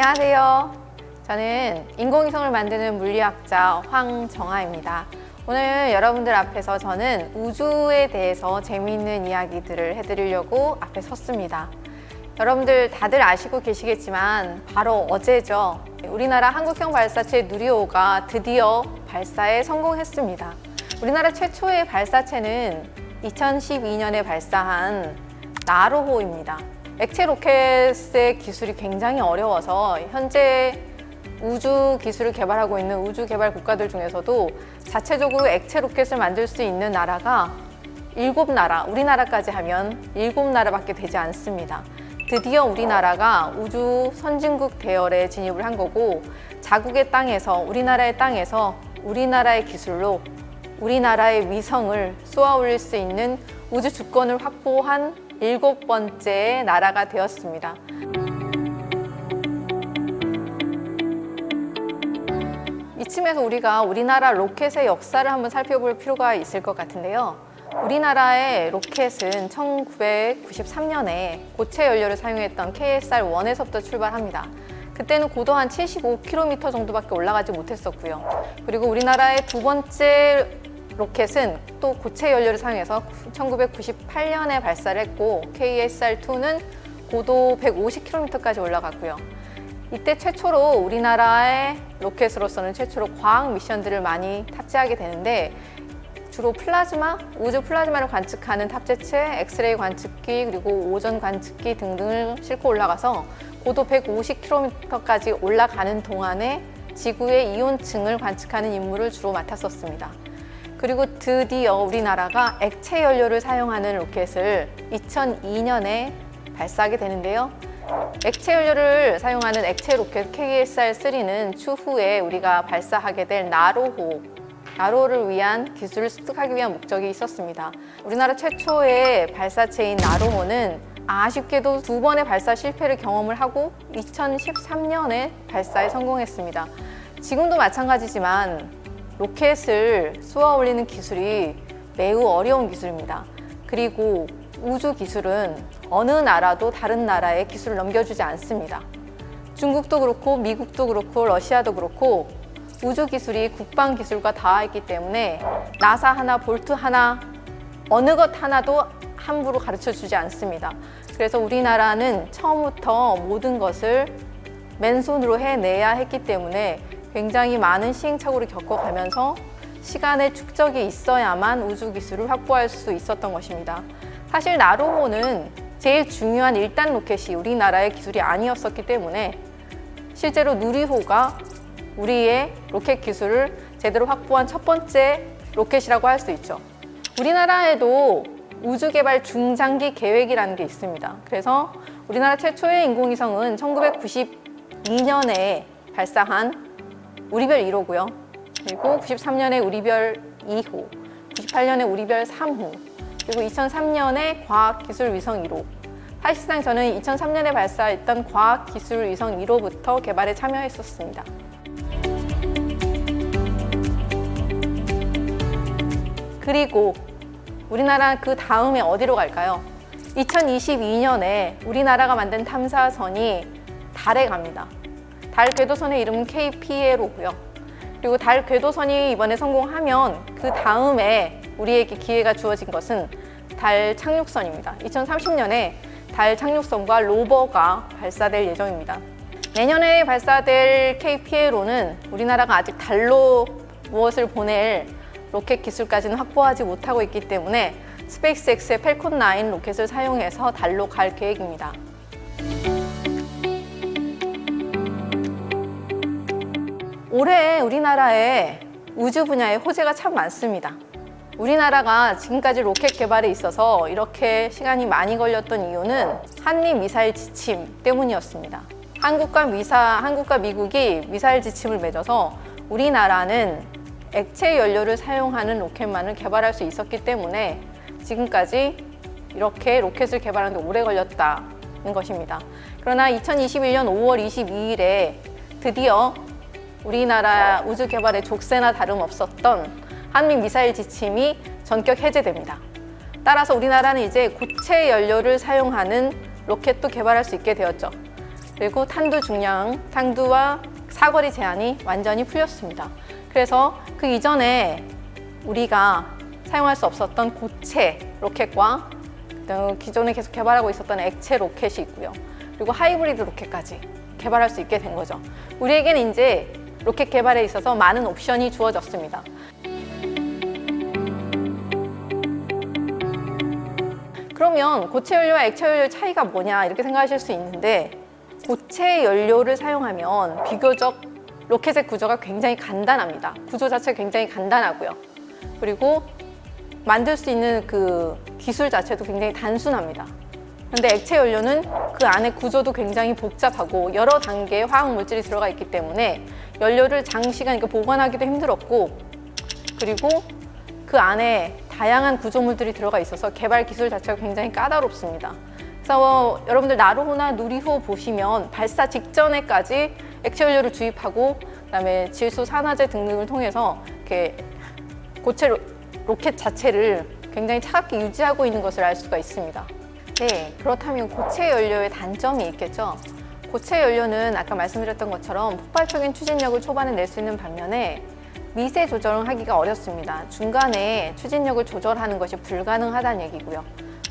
안녕하세요. 저는 인공위성을 만드는 물리학자 황정아입니다. 오늘 여러분들 앞에서 저는 우주에 대해서 재미있는 이야기들을 해드리려고 앞에 섰습니다. 여러분들 다들 아시고 계시겠지만 바로 어제죠. 우리나라 한국형 발사체 누리호가 드디어 발사에 성공했습니다. 우리나라 최초의 발사체는 2012년에 발사한 나로호입니다. 액체 로켓의 기술이 굉장히 어려워서 현재 우주 기술을 개발하고 있는 우주 개발 국가들 중에서도 자체적으로 액체 로켓을 만들 수 있는 나라가 7나라, 우리나라까지 하면 7나라밖에 되지 않습니다. 드디어 우리나라가 우주 선진국 대열에 진입을 한 거고, 자국의 땅에서, 우리나라의 땅에서 우리나라의 기술로 우리나라의 위성을 쏘아 올릴 수 있는 우주 주권을 확보한 7번째 나라가 되었습니다. 이쯤에서 우리가 우리나라 로켓의 역사를 한번 살펴볼 필요가 있을 것 같은데요. 우리나라의 로켓은 1993년에 고체 연료를 사용했던 KSR-1에서부터 출발합니다. 그때는 고도 한 75km 정도밖에 올라가지 못했었고요. 그리고 우리나라의 두 번째 로켓은 또 고체 연료를 사용해서 1998년에 발사를 했고, KSR-2는 고도 150km까지 올라갔고요. 이때 최초로 우리나라의 로켓으로서는 최초로 과학 미션들을 많이 탑재하게 되는데, 주로 플라즈마, 우주 플라즈마를 관측하는 탑재체, 엑스레이 관측기, 그리고 오존 관측기 등등을 싣고 올라가서 고도 150km까지 올라가는 동안에 지구의 이온층을 관측하는 임무를 주로 맡았었습니다. 그리고 드디어 우리나라가 액체 연료를 사용하는 로켓을 2002년에 발사하게 되는데요. 액체 연료를 사용하는 액체 로켓 KSR-3는 추후에 우리가 발사하게 될 나로호를 위한 기술을 습득하기 위한 목적이 있었습니다. 우리나라 최초의 발사체인 나로호는 아쉽게도 2번의 발사 실패를 경험을 하고 2013년에 발사에 성공했습니다. 지금도 마찬가지지만 로켓을 쏘아 올리는 기술이 매우 어려운 기술입니다. 그리고 우주 기술은 어느 나라도 다른 나라에 기술을 넘겨주지 않습니다. 중국도 그렇고 미국도 그렇고 러시아도 그렇고 우주 기술이 국방 기술과 닿아있기 때문에 나사 하나, 볼트 하나, 어느 것 하나도 함부로 가르쳐주지 않습니다. 그래서 우리나라는 처음부터 모든 것을 맨손으로 해내야 했기 때문에 굉장히 많은 시행착오를 겪어가면서 시간의 축적이 있어야만 우주 기술을 확보할 수 있었던 것입니다. 사실 나로호는 제일 중요한 1단 로켓이 우리나라의 기술이 아니었었기 때문에 실제로 누리호가 우리의 로켓 기술을 제대로 확보한 첫 번째 로켓이라고 할 수 있죠. 우리나라에도 우주개발 중장기 계획이라는 게 있습니다. 그래서 우리나라 최초의 인공위성은 1992년에 발사한 우리별 1호고요. 그리고 93년에 우리별 2호, 98년에 우리별 3호, 그리고 2003년에 과학기술위성 1호. 사실상 저는 2003년에 발사했던 과학기술위성 1호부터 개발에 참여했었습니다. 그리고 우리나라 그 다음에 어디로 갈까요? 2022년에 우리나라가 만든 탐사선이 달에 갑니다. 달 궤도선의 이름은 KPLO고요. 그리고 달 궤도선이 이번에 성공하면 그 다음에 우리에게 기회가 주어진 것은 달 착륙선입니다. 2030년에 달 착륙선과 로버가 발사될 예정입니다. 내년에 발사될 KPLO는 우리나라가 아직 달로 무엇을 보낼 로켓 기술까지는 확보하지 못하고 있기 때문에 스페이스X의 팰콘 9 로켓을 사용해서 달로 갈 계획입니다. 올해 우리나라에 우주 분야의 호재가 참 많습니다. 우리나라가 지금까지 로켓 개발에 있어서 이렇게 시간이 많이 걸렸던 이유는 한미 미사일 지침 때문이었습니다. 한국과 미국이 미사일 지침을 맺어서 우리나라는 액체 연료를 사용하는 로켓만을 개발할 수 있었기 때문에 지금까지 이렇게 로켓을 개발하는 데 오래 걸렸다는 것입니다. 그러나 2021년 5월 22일에 드디어 우리나라 우주 개발의 족쇄나 다름없었던 한미 미사일 지침이 전격 해제됩니다. 따라서 우리나라는 이제 고체 연료를 사용하는 로켓도 개발할 수 있게 되었죠. 그리고 탄두 중량, 탄두와 사거리 제한이 완전히 풀렸습니다. 그래서 그 이전에 우리가 사용할 수 없었던 고체 로켓과 기존에 계속 개발하고 있었던 액체 로켓이 있고요. 그리고 하이브리드 로켓까지 개발할 수 있게 된 거죠. 우리에게는 이제 로켓 개발에 있어서 많은 옵션이 주어졌습니다. 그러면 고체 연료와 액체 연료의 차이가 뭐냐 이렇게 생각하실 수 있는데, 고체 연료를 사용하면 비교적 로켓의 구조가 굉장히 간단합니다. 구조 자체가 굉장히 간단하고요. 그리고 만들 수 있는 그 기술 자체도 굉장히 단순합니다. 그런데 액체 연료는 그 안에 구조도 굉장히 복잡하고 여러 단계의 화학 물질이 들어가 있기 때문에 연료를 장시간 보관하기도 힘들었고, 그리고 그 안에 다양한 구조물들이 들어가 있어서 개발 기술 자체가 굉장히 까다롭습니다. 그래서 여러분들 나로호나 누리호 보시면 발사 직전에까지 액체 연료를 주입하고 그다음에 질소 산화제 등등을 통해서 이렇게 고체 로켓 자체를 굉장히 차갑게 유지하고 있는 것을 알 수가 있습니다. 네, 그렇다면 고체 연료의 단점이 있겠죠. 고체 연료는 아까 말씀드렸던 것처럼 폭발적인 추진력을 초반에 낼 수 있는 반면에 미세 조절을 하기가 어렵습니다. 중간에 추진력을 조절하는 것이 불가능하다는 얘기고요.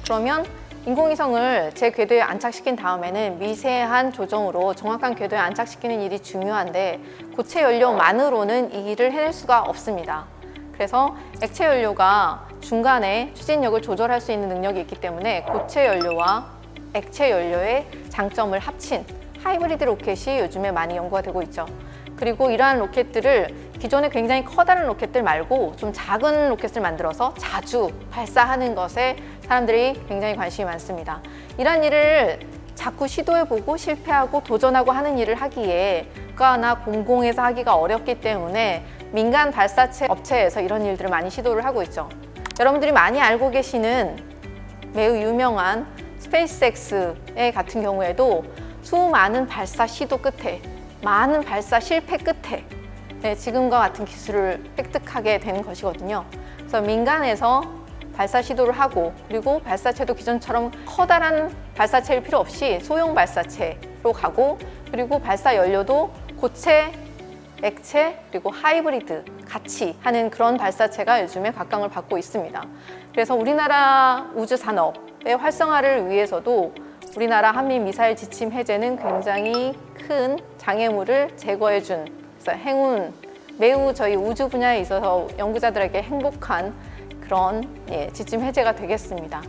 그러면 인공위성을 제 궤도에 안착시킨 다음에는 미세한 조정으로 정확한 궤도에 안착시키는 일이 중요한데, 고체 연료만으로는 이 일을 해낼 수가 없습니다. 그래서 액체 연료가 중간에 추진력을 조절할 수 있는 능력이 있기 때문에 고체 연료와 액체 연료의 장점을 합친 하이브리드 로켓이 요즘에 많이 연구가 되고 있죠. 그리고 이러한 로켓들을 기존에 굉장히 커다란 로켓들 말고 좀 작은 로켓을 만들어서 자주 발사하는 것에 사람들이 굉장히 관심이 많습니다. 이런 일을 자꾸 시도해보고 실패하고 도전하고 하는 일을 하기에 국가나 공공에서 하기가 어렵기 때문에 민간 발사체 업체에서 이런 일들을 많이 시도를 하고 있죠. 여러분들이 많이 알고 계시는 매우 유명한 스페이스X의 같은 경우에도 수많은 발사 시도 끝에, 많은 발사 실패 끝에 지금과 같은 기술을 획득하게 된 것이거든요. 그래서 민간에서 발사 시도를 하고, 그리고 발사체도 기존처럼 커다란 발사체일 필요 없이 소형 발사체로 가고, 그리고 발사 연료도 고체, 액체, 그리고 하이브리드 같이 하는 그런 발사체가 요즘에 각광을 받고 있습니다. 그래서 우리나라 우주 산업의 활성화를 위해서도 우리나라 한미 미사일 지침 해제는 굉장히 큰 장애물을 제거해준, 그래서 행운, 매우 저희 우주 분야에 있어서 연구자들에게 행복한 그런 지침 해제가 되겠습니다.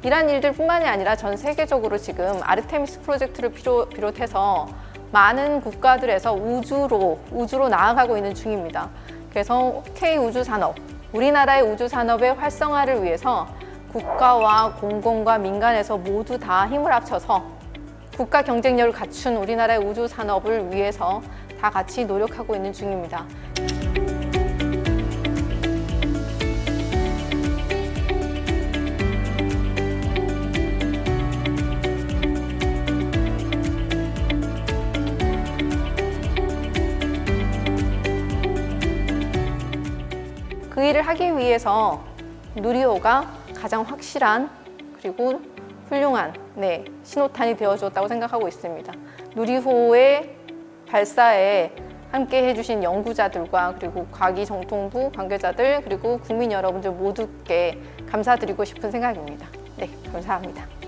이러한 일들뿐만이 아니라 전 세계적으로 지금 아르테미스 프로젝트를 비롯해서 많은 국가들에서 우주로 나아가고 있는 중입니다. 그래서 K 우주 산업, 우리나라의 우주 산업의 활성화를 위해서 국가와 공공과 민간에서 모두 다 힘을 합쳐서 국가 경쟁력을 갖춘 우리나라의 우주 산업을 위해서 다 같이 노력하고 있는 중입니다. 그 일을 하기 위해서 누리호가 가장 확실한 그리고 훌륭한 신호탄이 되어주었다고 생각하고 있습니다. 누리호의 발사에 함께 해주신 연구자들과 그리고 과기정통부 관계자들 그리고 국민 여러분들 모두께 감사드리고 싶은 생각입니다. 네, 감사합니다.